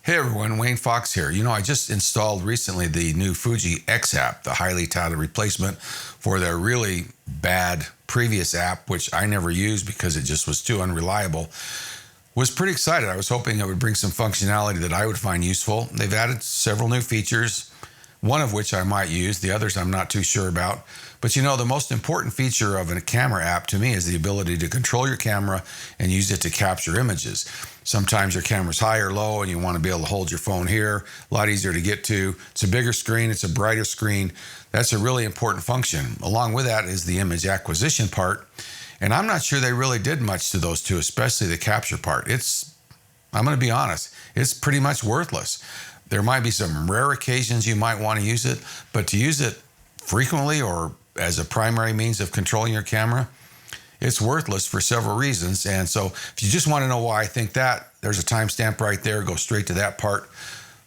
Hey everyone, Wayne Fox here. I just installed recently the new Fuji X App, the highly touted replacement for their really bad previous app, which I never used because it just was too unreliable. Was pretty excited. I was hoping it would bring some functionality that I would find useful. They've added several new features, one of which I might use, the others I'm not too sure about. But the most important feature of a camera app to me is the ability to control your camera and use it to capture images. Sometimes your camera's high or low and you want to be able to hold your phone here, a lot easier to get to. It's a bigger screen, it's a brighter screen. That's a really important function. Along with that is the image acquisition part. And I'm not sure they really did much to those two, especially the capture part. I'm going to be honest, it's pretty much worthless. There might be some rare occasions you might want to use it, but to use it frequently or as a primary means of controlling your camera, it's worthless for several reasons. And so if you just want to know why I think that, there's a timestamp right there. Go straight to that part.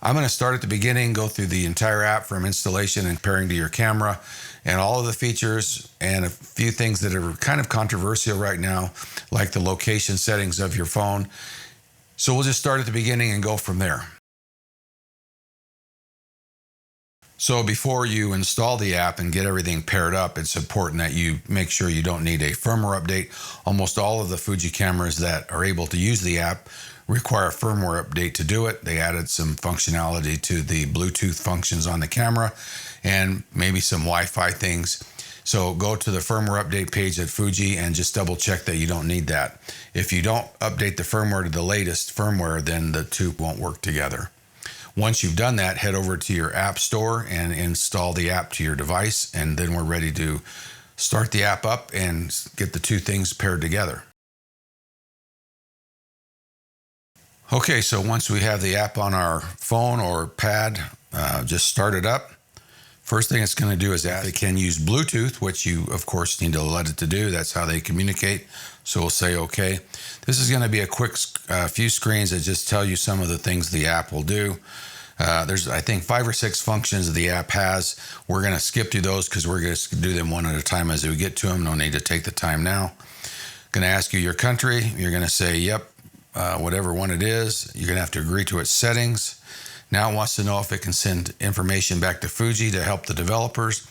I'm going to start at the beginning, go through the entire app from installation and pairing to your camera and all of the features and a few things that are kind of controversial right now, like the location settings of your phone. So we'll just start at the beginning and go from there. So before you install the app and get everything paired up, it's important that you make sure you don't need a firmware update. Almost all of the Fuji cameras that are able to use the app require a firmware update to do it. They added some functionality to the Bluetooth functions on the camera and maybe some Wi-Fi things. So go to the firmware update page at Fuji and just double check that you don't need that. If you don't update the firmware to the latest firmware, then the two won't work together. Once you've done that, head over to your app store and install the app to your device, and then we're ready to start the app up and get the two things paired together. Okay, so once we have the app on our phone or pad, just start it up. First thing it's going to do is ask if it can use Bluetooth, which you, of course, need to let it to do. That's how they communicate. So we'll say OK. This is going to be a quick few screens that just tell you some of the things the app will do. There's, I think, 5 or 6 functions the app has. We're going to skip through those because we're going to do them one at a time as we get to them. No need to take the time now. Going to ask you your country. You're going to say, yep, whatever one it is. You're going to have to agree to its settings. Now it wants to know if it can send information back to Fuji to help the developers.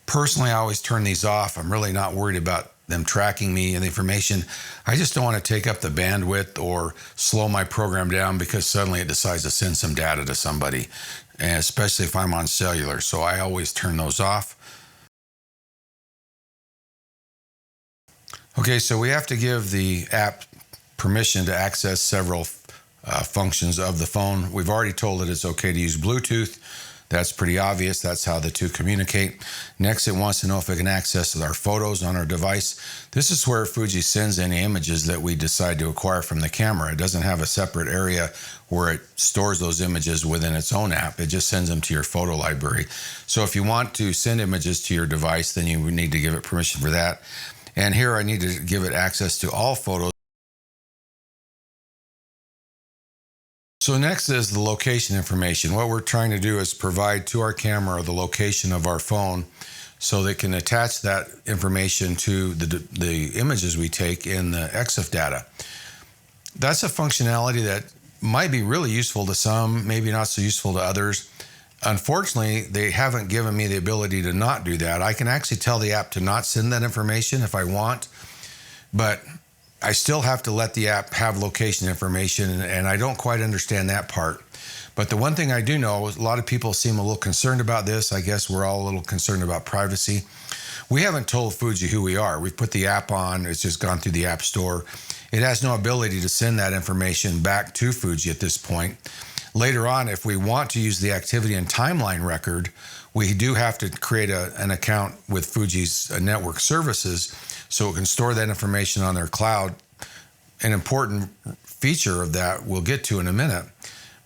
Personally, I always turn these off. I'm really not worried about them tracking me and the information. I just don't want to take up the bandwidth or slow my program down because suddenly it decides to send some data to somebody, and especially if I'm on cellular. So I always turn those off. Okay, so we have to give the app permission to access several functions of the phone. We've already told it it's okay to use Bluetooth. That's pretty obvious. That's how the two communicate. Next, it wants to know if it can access our photos on our device. This is where Fuji sends any images that we decide to acquire from the camera. It doesn't have a separate area where it stores those images within its own app. It just sends them to your photo library. So if you want to send images to your device, then you need to give it permission for that. And here I need to give it access to all photos. So next is the location information. What we're trying to do is provide to our camera the location of our phone so they can attach that information to the images we take in the EXIF data. That's a functionality that might be really useful to some, maybe not so useful to others. Unfortunately, they haven't given me the ability to not do that. I can actually tell the app to not send that information if I want, but I still have to let the app have location information, and I don't quite understand that part. But the one thing I do know is a lot of people seem a little concerned about this. I guess we're all a little concerned about privacy. We haven't told Fuji who we are. We've put the app on. It's just gone through the app store. It has no ability to send that information back to Fuji at this point. Later on, if we want to use the activity and timeline record, we do have to create an account with Fuji's network services so it can store that information on their cloud. An important feature of that we'll get to in a minute.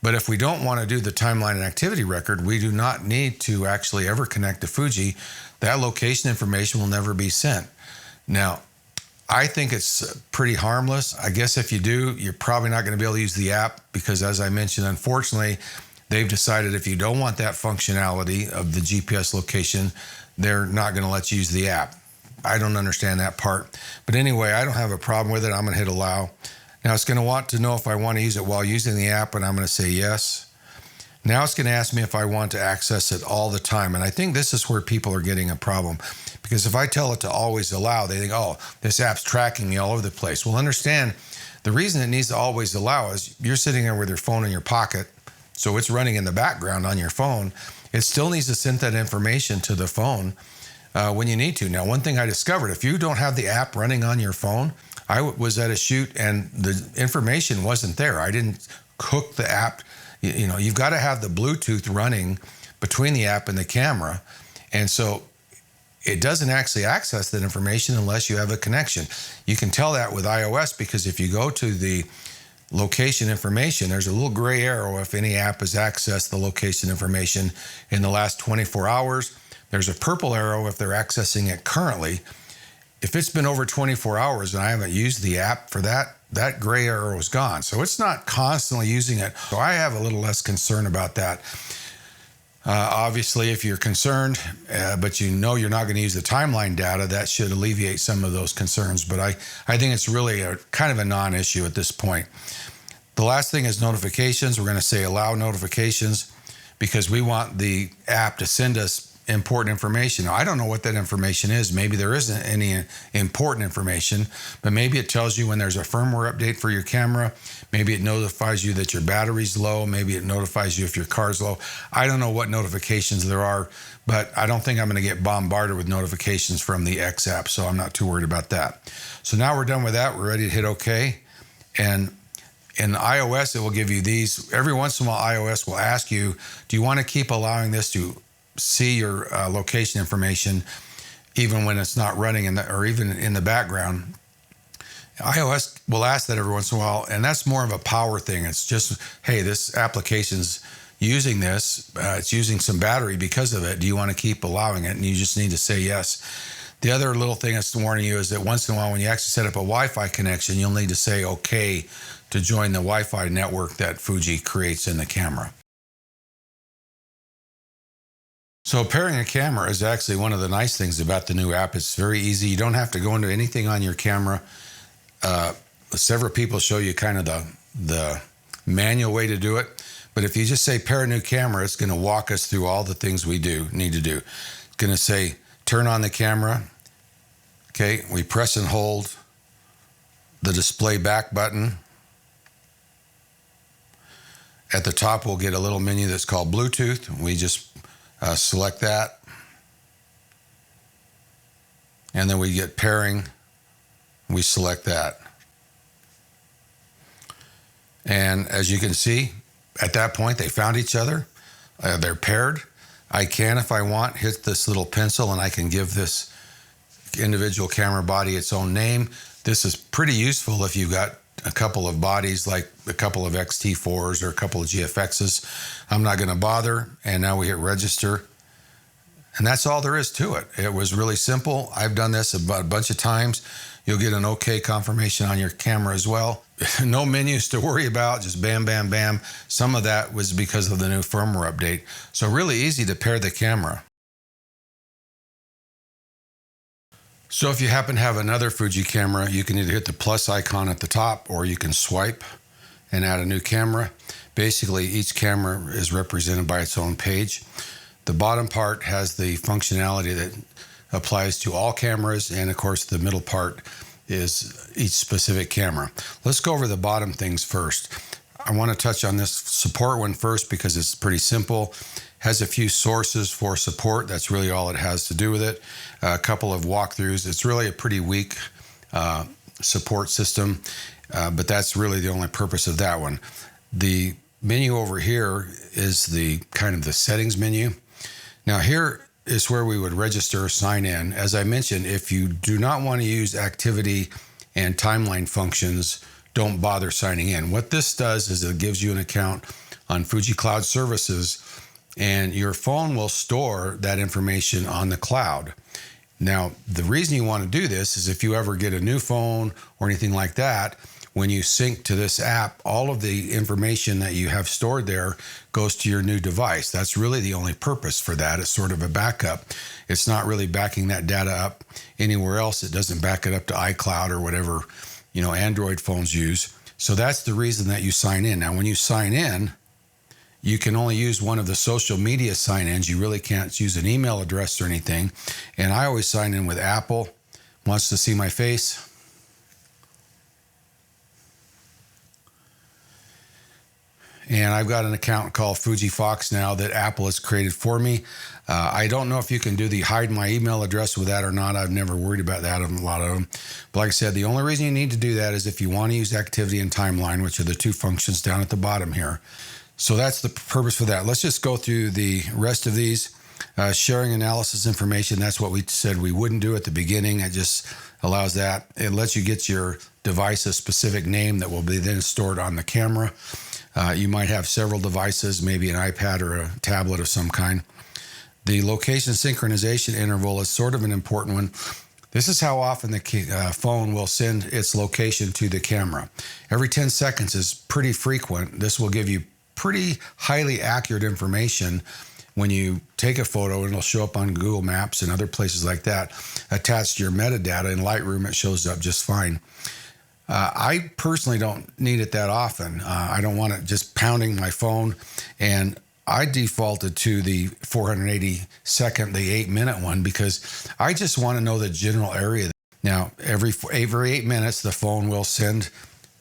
But if we don't want to do the timeline and activity record, we do not need to actually ever connect to Fuji. That location information will never be sent. Now, I think it's pretty harmless. I guess if you do, you're probably not going to be able to use the app because, as I mentioned, unfortunately, they've decided if you don't want that functionality of the GPS location, they're not going to let you use the app. I don't understand that part. But anyway, I don't have a problem with it. I'm going to hit allow. Now it's going to want to know if I want to use it while using the app, and I'm going to say yes. Now it's going to ask me if I want to access it all the time. And I think this is where people are getting a problem, because if I tell it to always allow, they think, oh, this app's tracking me all over the place. Well, understand, the reason it needs to always allow is you're sitting there with your phone in your pocket, so it's running in the background on your phone. It still needs to send that information to the phone when you need to. Now, one thing I discovered, if you don't have the app running on your phone, I was at a shoot and the information wasn't there. I didn't hook the app. You know, you've got to have the Bluetooth running between the app and the camera. And so it doesn't actually access that information unless you have a connection. You can tell that with iOS, because if you go to the location information, there's a little gray arrow if any app has accessed the location information in the last 24 hours. There's a purple arrow if they're accessing it currently. If it's been over 24 hours and I haven't used the app for that, that gray arrow is gone. So it's not constantly using it. So I have a little less concern about that. Obviously, if you're concerned, but you know you're not going to use the timeline data, that should alleviate some of those concerns. But I think it's really a kind of a non-issue at this point. The last thing is notifications. We're going to say allow notifications because we want the app to send us important information. Now, I don't know what that information is. Maybe there isn't any important information, but maybe it tells you when there's a firmware update for your camera. Maybe it notifies you that your battery's low. Maybe it notifies you if your car's low. I don't know what notifications there are, but I don't think I'm going to get bombarded with notifications from the X app, so I'm not too worried about that. So now we're done with that. We're ready to hit OK. And in iOS, it will give you these. Every once in a while, iOS will ask you, do you want to keep allowing this to see your location information even when it's not running or even in the background? iOS will ask that every once in a while, and that's more of a power thing. It's just, hey, this application's using this, it's using some battery because of it. Do you want to keep allowing it? And you just need to say yes. The other little thing it's warning you is that once in a while when you actually set up a Wi-Fi connection, you'll need to say okay to join the Wi-Fi network that Fuji creates in the camera. So pairing a camera is actually one of the nice things about the new app. It's very easy. You don't have to go into anything on your camera. Several people show you kind of the manual way to do it. But if you just say pair a new camera, it's going to walk us through all the things we need to do. It's going to say turn on the camera. Okay, we press and hold the display back button. At the top, we'll get a little menu that's called Bluetooth. We just select that. And then we get pairing. We select that. And as you can see, at that point, they found each other. They're paired. I can, if I want, hit this little pencil and I can give this individual camera body its own name. This is pretty useful if you've got a couple of bodies, like a couple of XT4s or a couple of GFXs. I'm not going to bother. And now we hit register. And that's all there is to it. It was really simple. I've done this about a bunch of times. You'll get an OK confirmation on your camera as well. No menus to worry about, just bam, bam, bam. Some of that was because of the new firmware update. So really easy to pair the camera. So if you happen to have another Fuji camera, you can either hit the plus icon at the top or you can swipe and add a new camera. Basically, each camera is represented by its own page. The bottom part has the functionality that applies to all cameras, and of course the middle part is each specific camera. Let's go over the bottom things first. I want to touch on this support one first because it's pretty simple. Has a few sources for support. That's really all it has to do with it. A couple of walkthroughs. It's really a pretty weak support system, but that's really the only purpose of that one. The menu over here is the kind of the settings menu. Now here is where we would register or sign in. As I mentioned, if you do not want to use activity and timeline functions, don't bother signing in. What this does is it gives you an account on Fuji Cloud Services, and your phone will store that information on the cloud. Now, the reason you want to do this is if you ever get a new phone or anything like that, when you sync to this app, all of the information that you have stored there goes to your new device. That's really the only purpose for that. It's sort of a backup. It's not really backing that data up anywhere else. It doesn't back it up to iCloud or whatever, Android phones use. So that's the reason that you sign in. Now, when you sign in, you can only use one of the social media sign-ins. You really can't use an email address or anything. And I always sign in with Apple. Wants to see my face? And I've got an account called Fuji Fox now that Apple has created for me. I don't know if you can do the hide my email address with that or not. I've never worried about that on a lot of them. But like I said, the only reason you need to do that is if you want to use activity and timeline, which are the two functions down at the bottom here. So that's the purpose for that. Let's just go through the rest of these. Sharing analysis information, that's what we said we wouldn't do at the beginning. It just allows that. It lets you get your device a specific name that will be then stored on the camera. You might have several devices, maybe an iPad or a tablet of some kind. The location synchronization interval is sort of an important one. This is how often the phone will send its location to the camera. Every 10 seconds is pretty frequent. This will give you pretty highly accurate information when you take a photo, and it'll show up on Google Maps and other places like that. Attached to your metadata in Lightroom, it shows up just fine. I personally don't need it that often. I don't want it just pounding my phone, and I defaulted to the 480 second, the 8-minute one, because I just want to know the general area. Now, every 8 minutes, the phone will send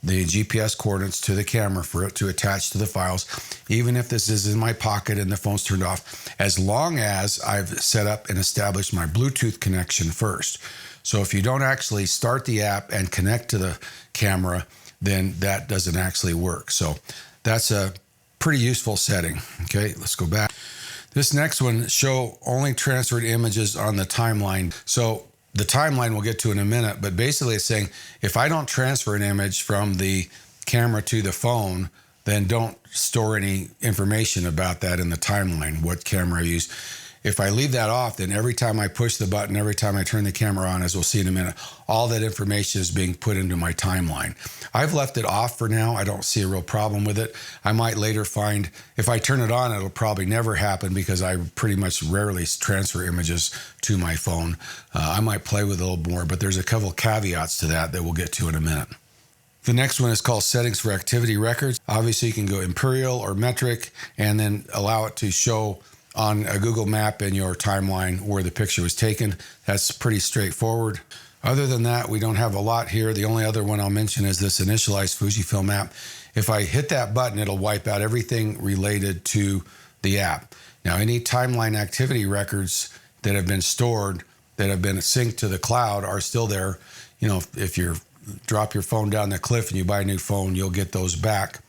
the GPS coordinates to the camera for it to attach to the files, even if this is in my pocket and the phone's turned off, as long as I've set up and established my Bluetooth connection first. So if you don't actually start the app and connect to the camera, then that doesn't actually work. So that's a pretty useful setting. Okay, let's go back. This next one, show only transferred images on the timeline. So the timeline we'll get to in a minute, but basically it's saying if I don't transfer an image from the camera to the phone, then don't store any information about that in the timeline, what camera I use. If I leave that off, then every time I push the button, every time I turn the camera on, as we'll see in a minute, all that information is being put into my timeline. I've left it off for now. I don't see a real problem with it. I might later find if I turn it on, it'll probably never happen because I pretty much rarely transfer images to my phone. I might play with it a little more, but there's a couple caveats to that we'll get to in a minute. The next one is called settings for activity records. Obviously, you can go imperial or metric and then allow it to show on a Google map in your timeline where the picture was taken. That's pretty straightforward. Other than that, we don't have a lot here. The only other one I'll mention is this initialize Fujifilm app. If I hit that button, it'll wipe out everything related to the app. Now, any timeline activity records that have been stored, that have been synced to the cloud are still there. You know, if you drop your phone down the cliff and you buy a new phone, you'll get those back.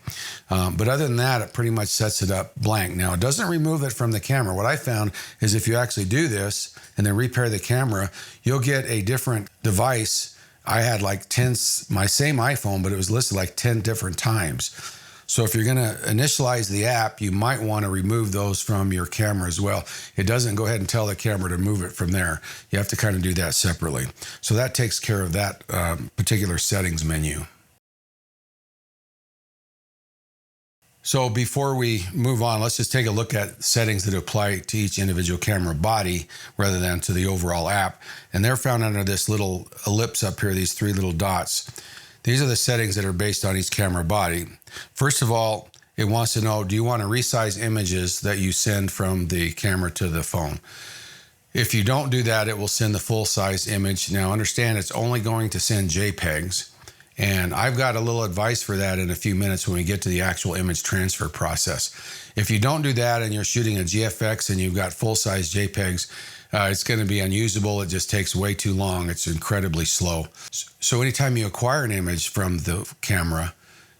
But other than that, it pretty much sets it up blank. Now, it doesn't remove it from the camera. What I found is if you actually do this and then repair the camera, you'll get a different device. I had like 10, my same iPhone, but it was listed like 10 different times. So if you're going to initialize the app, you might want to remove those from your camera as well. It doesn't go ahead and tell the camera to move it from there. You have to kind of do that separately. So that takes care of that particular settings menu. So before we move on, let's just take a look at settings that apply to each individual camera body rather than to the overall app. And they're found under this little ellipse up here, these 3 little dots. These are the settings that are based on each camera body. First of all, it wants to know, do you want to resize images that you send from the camera to the phone? If you don't do that, it will send the full-size image. Now, understand it's only going to send JPEGs. And I've got a little advice for that in a few minutes when we get to the actual image transfer process. If you don't do that and you're shooting a GFX and you've got full-size JPEGs, it's going to be unusable. It just takes way too long. It's incredibly slow. So anytime you acquire an image from the camera,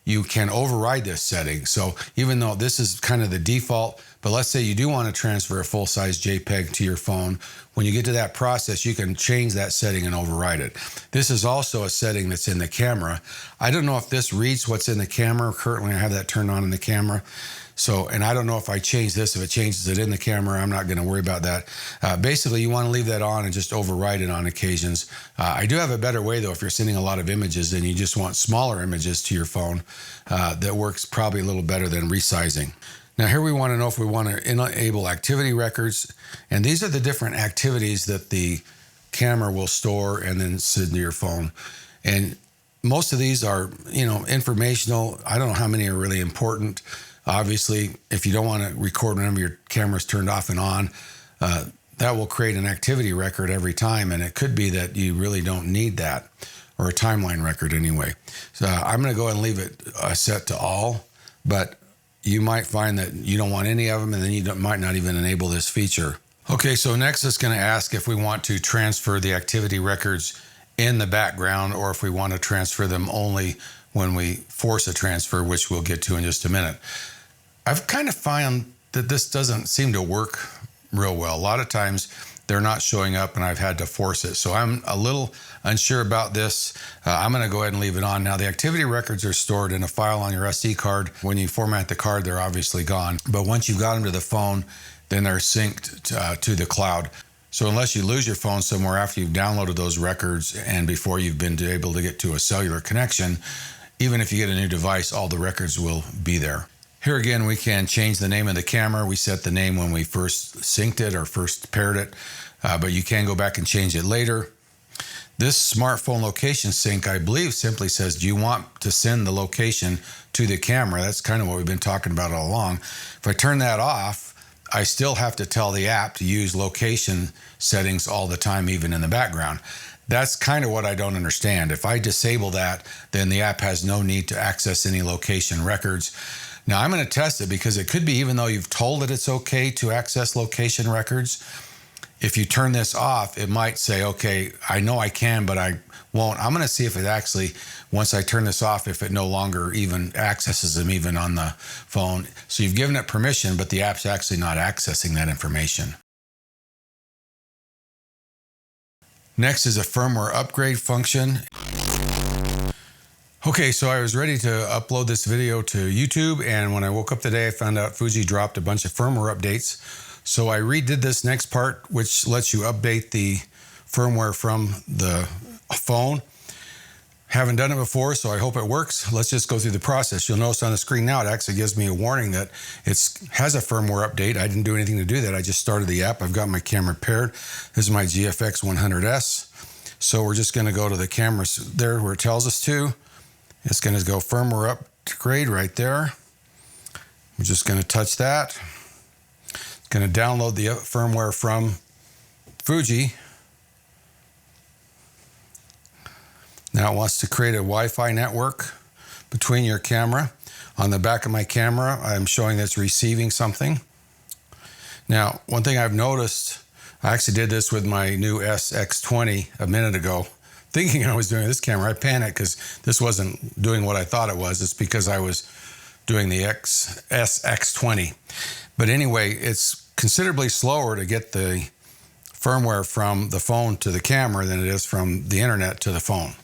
you can override this setting. So even though this is kind of the default, but let's say you do want to transfer a full-size JPEG to your phone, when you get to that process, you can change that setting and override it. This is also a setting that's in the camera. I don't know if this reads what's in the camera. Currently, I have that turned on in the camera. So, and I don't know if I change this, if it changes it in the camera, I'm not going to worry about that. Basically, you want to leave that on and just override it on occasions. I do have a better way, though, if you're sending a lot of images and you just want smaller images to your phone, that works probably a little better than resizing. Now, here we want to know if we want to enable activity records. And these are the different activities that the camera will store and then send to your phone. And most of these are, informational. I don't know how many are really important. Obviously, if you don't want to record whenever your camera's turned off and on, that will create an activity record every time. And it could be that you really don't need that, or a timeline record anyway. So I'm going to go ahead and leave it set to all, but you might find that you don't want any of them, and then you might not even enable this feature. Okay, so next it's going to ask if we want to transfer the activity records in the background, or if we want to transfer them only when we force a transfer, which we'll get to in just a minute. I've kind of found that this doesn't seem to work real well. A lot of times they're not showing up and I've had to force it. So I'm a little unsure about this. I'm going to go ahead and leave it on. Now, the activity records are stored in a file on your SD card. When you format the card, they're obviously gone. But once you've got them to the phone, then they're synced to the cloud. So unless you lose your phone somewhere after you've downloaded those records and before you've been able to get to a cellular connection, even if you get a new device, all the records will be there. Here again, we can change the name of the camera. We set the name when we first synced it or first paired it, but you can go back and change it later. This smartphone location sync, I believe, simply says, do you want to send the location to the camera? That's kind of what we've been talking about all along. If I turn that off, I still have to tell the app to use location settings all the time, even in the background. That's kind of what I don't understand. If I disable that, then the app has no need to access any location records. Now, I'm going to test it, because it could be, even though you've told it it's okay to access location records, if you turn this off, it might say, okay, I know I can, but I won't. I'm going to see if it actually, once I turn this off, if it no longer even accesses them even on the phone. So you've given it permission, but the app's actually not accessing that information. Next is a firmware upgrade function. Okay, so I was ready to upload this video to YouTube, and when I woke up today, I found out Fuji dropped a bunch of firmware updates. So I redid this next part, which lets you update the firmware from the phone. Haven't done it before, so I hope it works. Let's just go through the process. You'll notice on the screen now, it actually gives me a warning that it has a firmware update. I didn't do anything to do that. I just started the app. I've got my camera paired. This is my GFX 100S. So we're just going to go to the camera there where it tells us to. It's going to go firmware upgrade right there. We're just going to touch that. It's going to download the firmware from Fuji. Now it wants to create a Wi-Fi network between your camera. On the back of my camera, I'm showing that it's receiving something. Now, one thing I've noticed, I actually did this with my new SX20 a minute ago, thinking I was doing this camera. I panicked because this wasn't doing what I thought it was. It's because I was doing the SX20. But anyway, it's considerably slower to get the firmware from the phone to the camera than it is from the internet to the phone.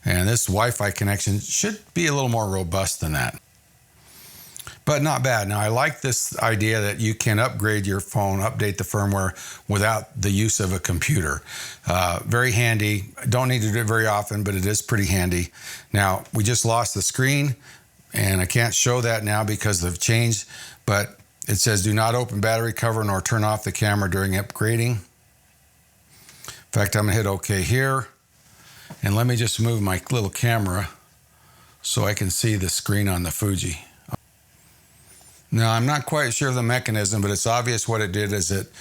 And this Wi-Fi connection should be a little more robust than that. But not bad. Now, I like this idea that you can upgrade your phone, update the firmware without the use of a computer. Very handy. Don't need to do it very often, but it is pretty handy. Now, we just lost the screen, and I can't show that now because of change, but it says do not open battery cover nor turn off the camera during upgrading. In fact, I'm gonna hit OK here. And let me just move my little camera so I can see the screen on the Fuji. Now, I'm not quite sure of the mechanism, but it's obvious what it did is it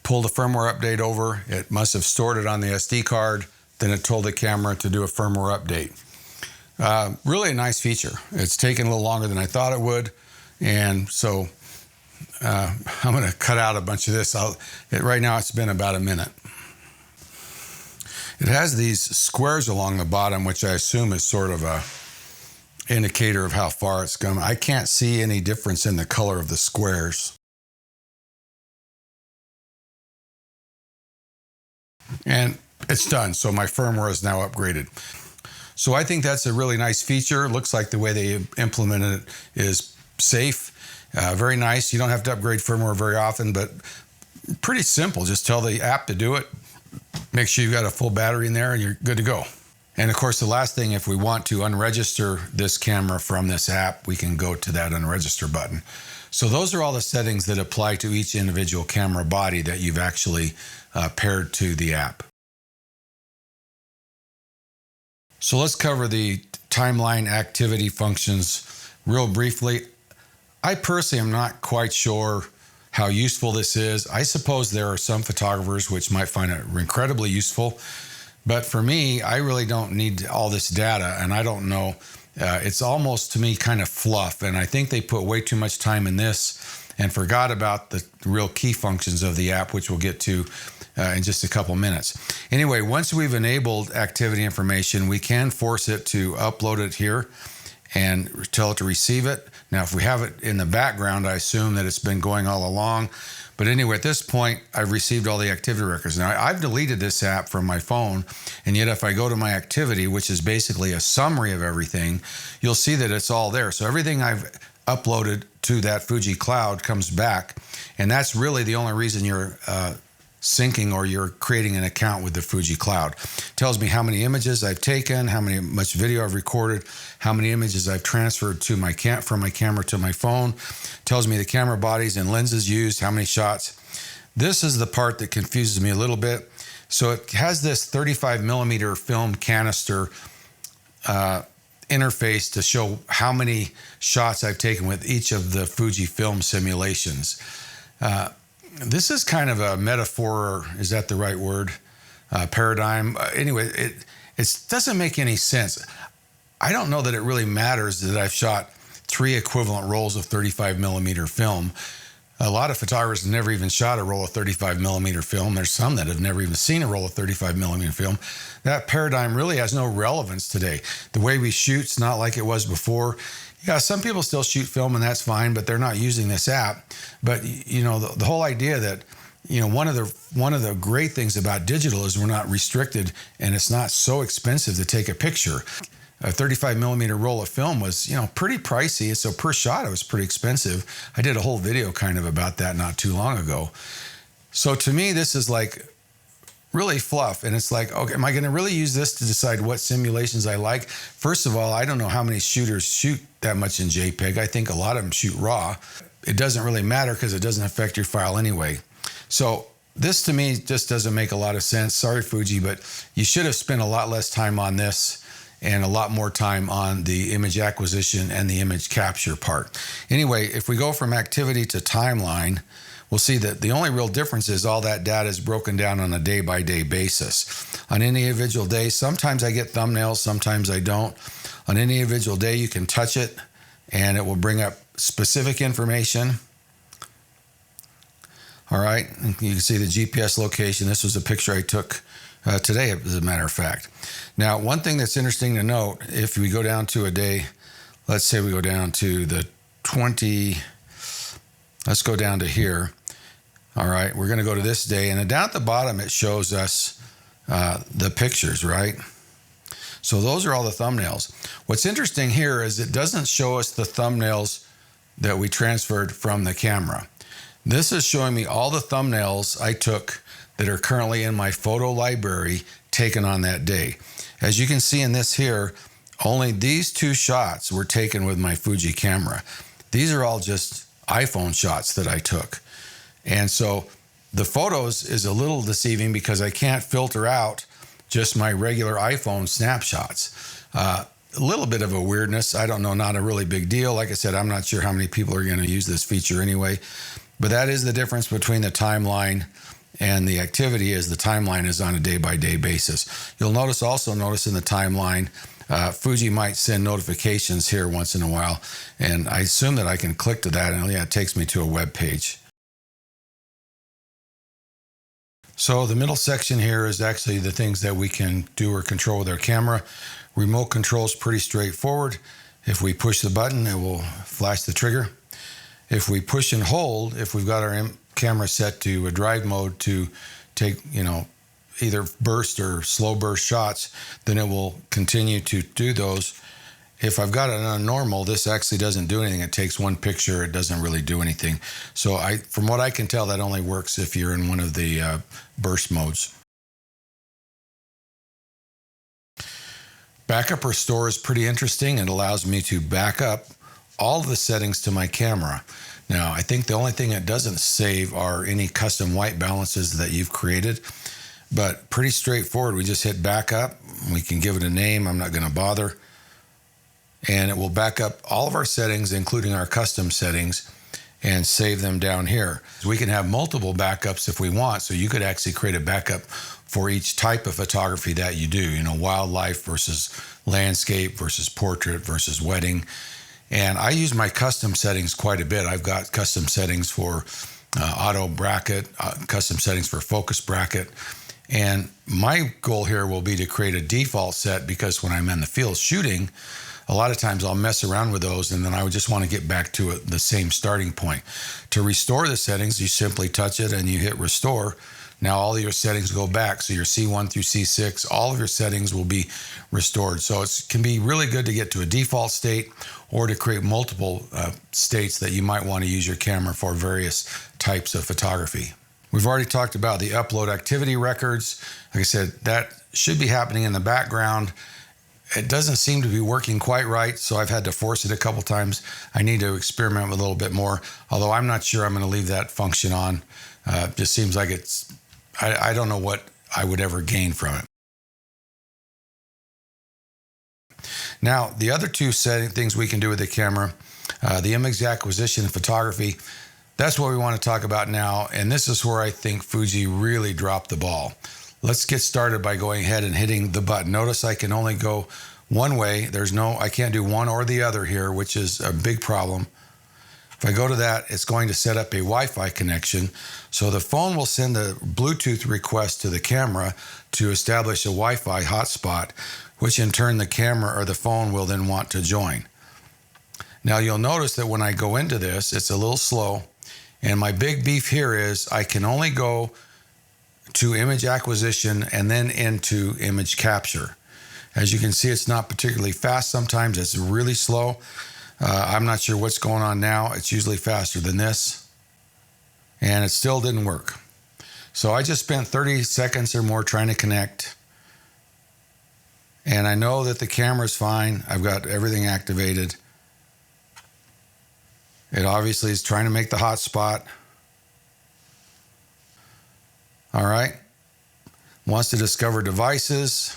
pulled a firmware update over. It must have stored it on the SD card. Then it told the camera to do a firmware update. Really a nice feature. It's taken a little longer than I thought it would. And so I'm going to cut out a bunch of this. Right now, it's been about a minute. It has these squares along the bottom, which I assume is sort of a indicator of how far it's gone. I can't see any difference in the color of the squares. And it's done. So my firmware is now upgraded. So I think that's a really nice feature. It looks like the way they implemented it is safe, very nice. You don't have to upgrade firmware very often, but pretty simple. Just tell the app to do it. Make sure you've got a full battery in there and you're good to go. And of course, the last thing, if we want to unregister this camera from this app, we can go to that unregister button. So those are all the settings that apply to each individual camera body that you've actually paired to the app. So let's cover the timeline activity functions real briefly. I personally am not quite sure how useful this is. I suppose there are some photographers which might find it incredibly useful, but for me, I really don't need all this data, and I don't know. It's almost to me kind of fluff, and I think they put way too much time in this and forgot about the real key functions of the app, which we'll get to in just a couple minutes. Anyway, once we've enabled activity information, we can force it to upload it here and tell it to receive it. Now, if we have it in the background, I assume that it's been going all along. But anyway, at this point, I've received all the activity records. Now, I've deleted this app from my phone, and yet if I go to my activity, which is basically a summary of everything, you'll see that it's all there. So everything I've uploaded to that Fuji cloud comes back, and that's really the only reason you're syncing or you're creating an account with the Fuji cloud. It tells me how many images I've taken, how much video I've recorded, how many images I've transferred to from my camera to my phone. It tells me the camera bodies and lenses used, how many shots. This is the part that confuses me a little bit. So it has this 35 millimeter film canister interface to show how many shots I've taken with each of the Fuji film simulations. This is kind of a metaphor, is that the right word? Paradigm. Anyway, it doesn't make any sense. I don't know that it really matters that I've shot 3 equivalent rolls of 35 millimeter film. A lot of photographers have never even shot a roll of 35 millimeter film. There's some that have never even seen a roll of 35 millimeter film. That paradigm really has no relevance today. The way we shoot's not like it was before. Yeah, some people still shoot film, and that's fine, but they're not using this app. But you know, the whole idea that, you know, one of the great things about digital is we're not restricted, and it's not so expensive to take a picture. A 35 millimeter roll of film was, you know, pretty pricey, so per shot it was pretty expensive. I did a whole video kind of about that not too long ago. So to me, this is like really fluff, and it's like, okay, am I going to really use this to decide what simulations I like? First of all, I don't know how many shooters shoot that much in JPEG. I think a lot of them shoot RAW. It doesn't really matter because it doesn't affect your file anyway. So this to me just doesn't make a lot of sense. Sorry, Fuji, but you should have spent a lot less time on this and a lot more time on the image acquisition and the image capture part. Anyway, if we go from activity to timeline, we'll see that the only real difference is all that data is broken down on a day-by-day basis. On any individual day, sometimes I get thumbnails, sometimes I don't. On any individual day, you can touch it, and it will bring up specific information. All right, you can see the GPS location. This was a picture I took today, as a matter of fact. Now, one thing that's interesting to note, if we go down to a day, let's say we go down to the 20, let's go down to here. All right, we're going to go to this day, and down at the bottom, it shows us the pictures, right? So those are all the thumbnails. What's interesting here is it doesn't show us the thumbnails that we transferred from the camera. This is showing me all the thumbnails I took that are currently in my photo library taken on that day. As you can see in this here, only these 2 shots were taken with my Fuji camera. These are all just iPhone shots that I took. And so the photos is a little deceiving because I can't filter out just my regular iPhone snapshots. A little bit of a weirdness. I don't know, not a really big deal. Like I said, I'm not sure how many people are going to use this feature anyway. But that is the difference between the timeline and the activity, is the timeline is on a day-by-day basis. You'll notice in the timeline, Fuji might send notifications here once in a while, and I assume that I can click to that, and yeah, it takes me to a web page. So the middle section here is actually the things that we can do or control with our camera. Remote control is pretty straightforward. If we push the button, it will flash the trigger. If we push and hold, if we've got our camera set to a drive mode to take, you know, either burst or slow burst shots, then it will continue to do those. If I've got it on normal, this actually doesn't do anything. It takes one picture. It doesn't really do anything. So from what I can tell, that only works if you're in one of the burst modes. Backup or store is pretty interesting. It allows me to back up all the settings to my camera. Now, I think the only thing it doesn't save are any custom white balances that you've created. but pretty straightforward. We just hit back up. We can give it a name. I'm not going to bother. And it will back up all of our settings, including our custom settings, and save them down here. We can have multiple backups if we want. So you could actually create a backup for each type of photography that you do, you know, wildlife versus landscape versus portrait versus wedding. And I use my custom settings quite a bit. I've got custom settings for auto bracket, custom settings for focus bracket. And my goal here will be to create a default set, because when I'm in the field shooting, a lot of times I'll mess around with those, and then I would just want to get back to the same starting point. To restore the settings, you simply touch it and you hit restore. Now all of your settings go back. So your C1 through C6, all of your settings will be restored. So it can be really good to get to a default state, or to create multiple states that you might want to use your camera for various types of photography. We've already talked about the upload activity records. Like I said, that should be happening in the background. It doesn't seem to be working quite right, so I've had to force it a couple times. I need to experiment with a little bit more, although I'm not sure I'm going to leave that function on. It just seems like I don't know what I would ever gain from it. Now, the other two things we can do with the camera, the image acquisition and photography, that's what we want to talk about now, and this is where I think Fuji really dropped the ball. Let's get started by going ahead and hitting the button. Notice I can only go one way. I can't do one or the other here, which is a big problem. If I go to that, it's going to set up a Wi-Fi connection. So the phone will send a Bluetooth request to the camera to establish a Wi-Fi hotspot, which in turn the camera or the phone will then want to join. Now you'll notice that when I go into this, it's a little slow. And my big beef here is I can only go to image acquisition and then into image capture. As you can see, it's not particularly fast. Sometimes it's really slow. I'm not sure what's going on now. It's usually faster than this. And it still didn't work. So I just spent 30 seconds or more trying to connect. And I know that the camera's fine. I've got everything activated. It obviously is trying to make the hotspot. All right. Wants to discover devices.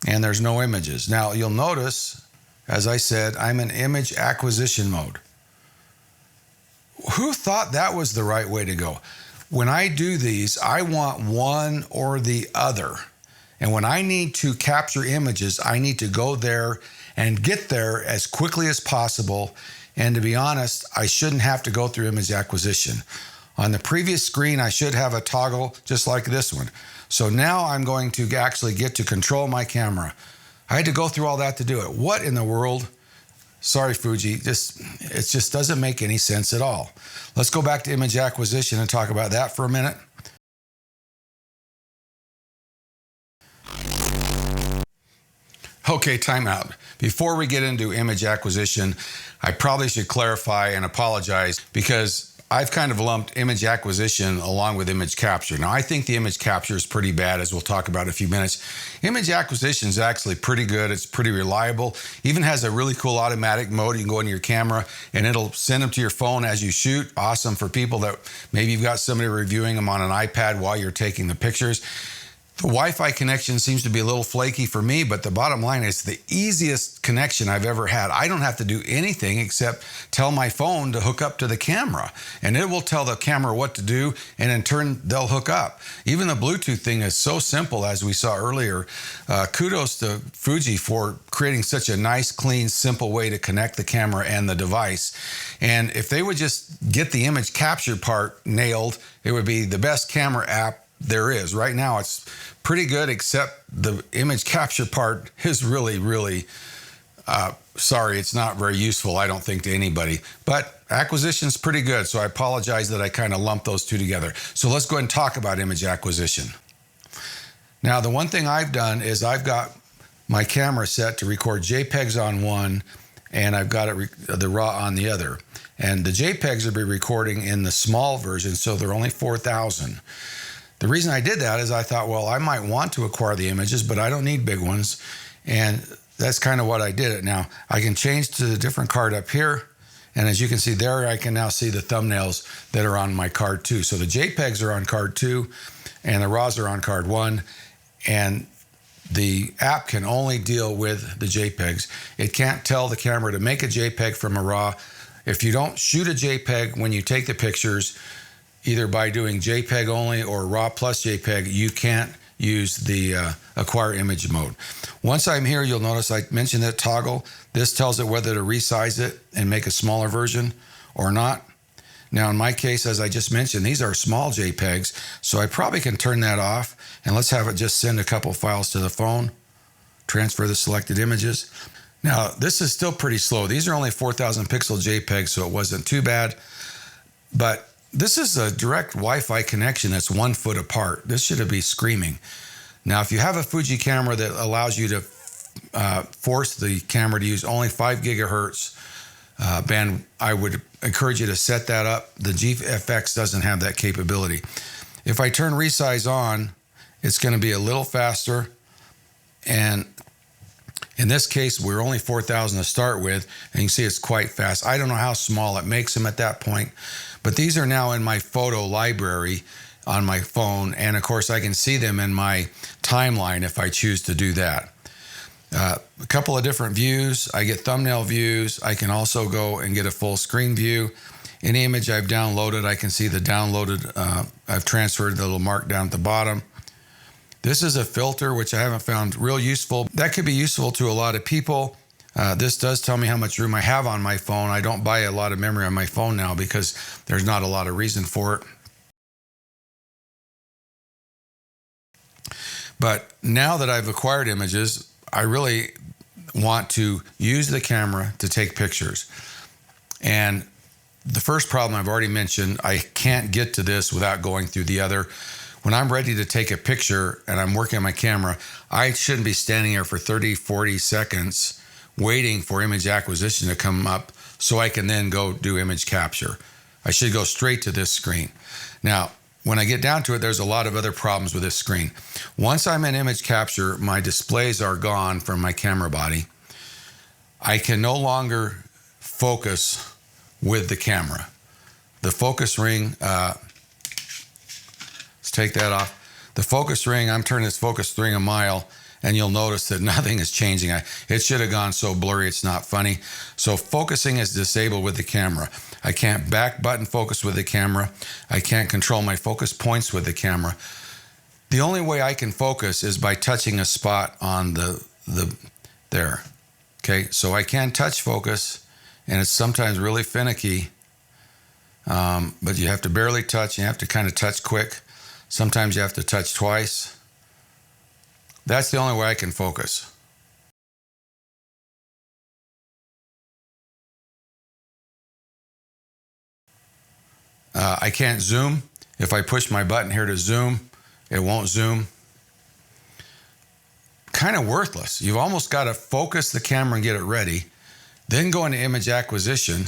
And there's no images. Now you'll notice, as I said, I'm in image acquisition mode. Who thought that was the right way to go? When I do these, I want one or the other. And when I need to capture images, I need to go there and get there as quickly as possible. And to be honest, I shouldn't have to go through image acquisition. On the previous screen, I should have a toggle just like this one. So now I'm going to actually get to control my camera. I had to go through all that to do it. What in the world? Sorry, Fuji, it just doesn't make any sense at all. Let's go back to image acquisition and talk about that for a minute. Okay, timeout. Before we get into image acquisition, I probably should clarify and apologize, because I've kind of lumped image acquisition along with image capture. Now, I think the image capture is pretty bad, as we'll talk about in a few minutes. Image acquisition is actually pretty good. It's pretty reliable. Even has a really cool automatic mode. You can go into your camera and it'll send them to your phone as you shoot. Awesome for people that maybe you've got somebody reviewing them on an iPad while you're taking the pictures. The Wi-Fi connection seems to be a little flaky for me, but the bottom line is the easiest connection I've ever had. I don't have to do anything except tell my phone to hook up to the camera, and it will tell the camera what to do, and in turn, they'll hook up. Even the Bluetooth thing is so simple, as we saw earlier. Kudos to Fuji for creating such a nice, clean, simple way to connect the camera and the device. And if they would just get the image capture part nailed, it would be the best camera app there is. Right now it's pretty good, except the image capture part is really, sorry, it's not very useful, I don't think, to anybody. But acquisition's pretty good, so I apologize that I kind of lumped those two together. So let's go ahead and talk about image acquisition. Now, the one thing I've done is I've got my camera set to record JPEGs on one, and I've got the RAW on the other. And the JPEGs will be recording in the small version, so they're only 4,000. The reason I did that is I thought, well, I might want to acquire the images, but I don't need big ones. And that's kind of what I did it. Now, I can change to the different card up here, And as you can see there, I can now see the thumbnails that are on my card 2. So the JPEGs are on card 2 and the RAWs are on card 1. And the app can only deal with the JPEGs. It can't tell the camera to make a JPEG from a RAW. If you don't shoot a JPEG when you take the pictures, either by doing JPEG only or RAW plus JPEG, you can't use the acquire image mode. Once I'm here, you'll notice I mentioned that toggle. This tells it whether to resize it and make a smaller version or not. Now, in my case, as I just mentioned, these are small JPEGs, so I probably can turn that off, and let's have it just send a couple files to the phone, transfer the selected images. Now, this is still pretty slow. These are only 4,000 pixel JPEGs, so it wasn't too bad, but this is a direct Wi-Fi connection that's 1 foot apart. This should be screaming. Now, if you have a Fuji camera that allows you to force the camera to use only 5 gigahertz band, I would encourage you to set that up. The GFX doesn't have that capability. If I turn resize on, it's going to be a little faster. And in this case, we're only 4,000 to start with, and you can see it's quite fast. I don't know how small it makes them at that point, but these are now in my photo library on my phone, and of course I can see them in my timeline if I choose to do that. A couple of different views. I get thumbnail views. I can also go and get a full screen view. Any image I've downloaded, I can see the downloaded, I've transferred the little mark down at the bottom. This is a filter, which I haven't found real useful. That could be useful to a lot of people. This does tell me how much room I have on my phone. I don't buy a lot of memory on my phone now because there's not a lot of reason for it. But now that I've acquired images, I really want to use the camera to take pictures. And the first problem I've already mentioned, I can't get to this without going through the other. When I'm ready to take a picture and I'm working on my camera, I shouldn't be standing there for 30, 40 seconds waiting for image acquisition to come up so I can then go do image capture. I should go straight to this screen. Now, when I get down to it, there's a lot of other problems with this screen. Once I'm in image capture, my displays are gone from my camera body. I can no longer focus with the camera. The focus ring, let's take that off. The focus ring, I'm turning this focus ring a mile, and you'll notice that nothing is changing. It should have gone so blurry, it's not funny. So focusing is disabled with the camera. I can't back button focus with the camera. I can't control my focus points with the camera. The only way I can focus is by touching a spot on there. Okay, so I can touch focus, and it's sometimes really finicky, but you have to barely touch. You have to kind of touch quick. Sometimes you have to touch twice. That's the only way I can focus. I can't zoom. If I push my button here to zoom, it won't zoom. Kind of worthless. You've almost got to focus the camera and get it ready, then go into image acquisition.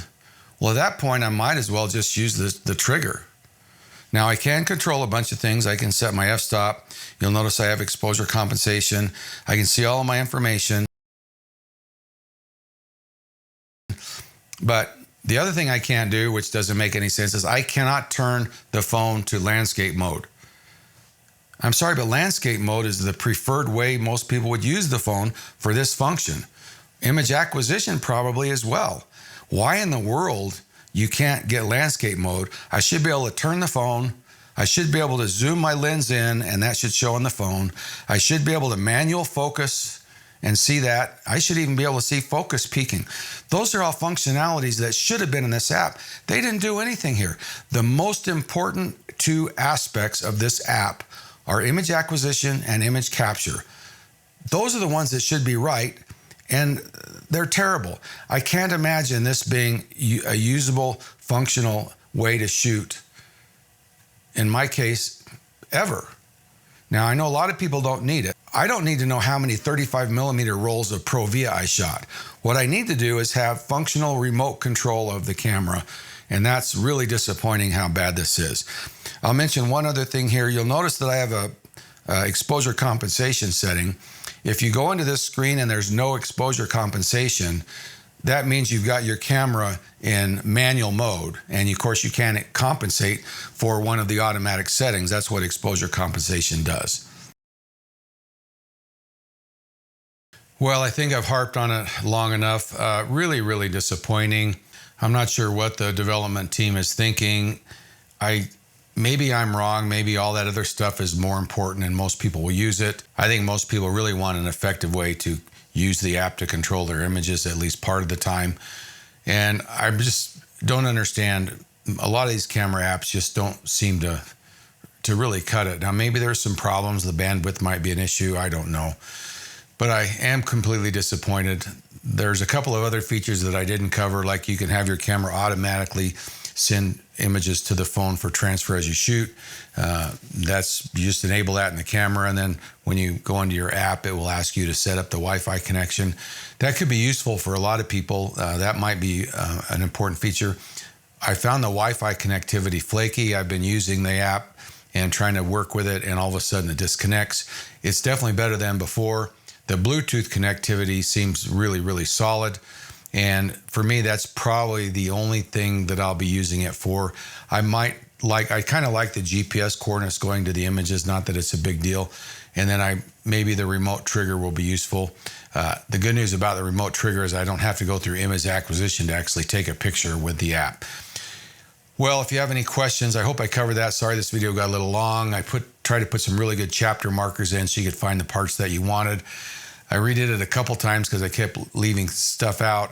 Well, at that point, I might as well just use the trigger. Now, I can control a bunch of things. I can set my f-stop. You'll notice I have exposure compensation. I can see all of my information. But the other thing I can't do, which doesn't make any sense, is I cannot turn the phone to landscape mode. I'm sorry, but landscape mode is the preferred way most people would use the phone for this function. Image acquisition probably as well. Why in the world you can't get landscape mode? I should be able to turn the phone. I should be able to zoom my lens in, and that should show on the phone. I should be able to manual focus and see that. I should even be able to see focus peaking. Those are all functionalities that should have been in this app. They didn't do anything here. The most important two aspects of this app are image acquisition and image capture. Those are the ones that should be right, and they're terrible. I can't imagine this being a usable, functional way to shoot, in my case, ever. Now, I know a lot of people don't need it. I don't need to know how many 35 millimeter rolls of Pro Via I shot. What I need to do is have functional remote control of the camera, and that's really disappointing how bad this is. I'll mention one other thing here. You'll notice that I have a exposure compensation setting. If you go into this screen and there's no exposure compensation, that means you've got your camera in manual mode. And of course, you can't compensate for one of the automatic settings. That's what exposure compensation does. Well, I think I've harped on it long enough. Really, really disappointing. I'm not sure what the development team is thinking. Maybe I'm wrong. Maybe all that other stuff is more important and most people will use it. I think most people really want an effective way to use the app to control their images at least part of the time. And I just don't understand. A lot of these camera apps just don't seem to really cut it. Now, maybe there's some problems. The bandwidth might be an issue. I don't know. But I am completely disappointed. There's a couple of other features that I didn't cover, like you can have your camera automatically send images to the phone for transfer as you shoot. You just enable that in the camera, and then when you go into your app, it will ask you to set up the Wi-Fi connection. That could be useful for a lot of people. That might be an important feature. I found the Wi-Fi connectivity flaky. I've been using the app and trying to work with it, and all of a sudden it disconnects. It's definitely better than before. The Bluetooth connectivity seems really, really solid. And for me, that's probably the only thing that I'll be using it for. I kind of like the GPS coordinates going to the images, not that it's a big deal. And then maybe the remote trigger will be useful. The good news about the remote trigger is I don't have to go through image acquisition to actually take a picture with the app. Well, if you have any questions, I hope I covered that. Sorry, this video got a little long. I tried to put some really good chapter markers in so you could find the parts that you wanted. I redid it a couple times because I kept leaving stuff out,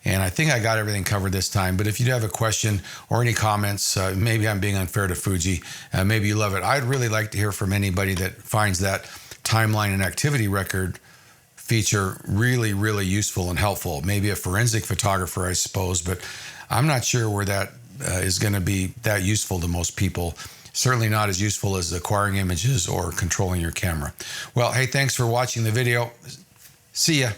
and I think I got everything covered this time. But if you do have a question or any comments, maybe I'm being unfair to Fuji, maybe you love it. I'd really like to hear from anybody that finds that timeline and activity record feature really, really useful and helpful. Maybe a forensic photographer, I suppose, but I'm not sure where that is going to be that useful to most people. Certainly not as useful as acquiring images or controlling your camera. Well, hey, thanks for watching the video. See ya.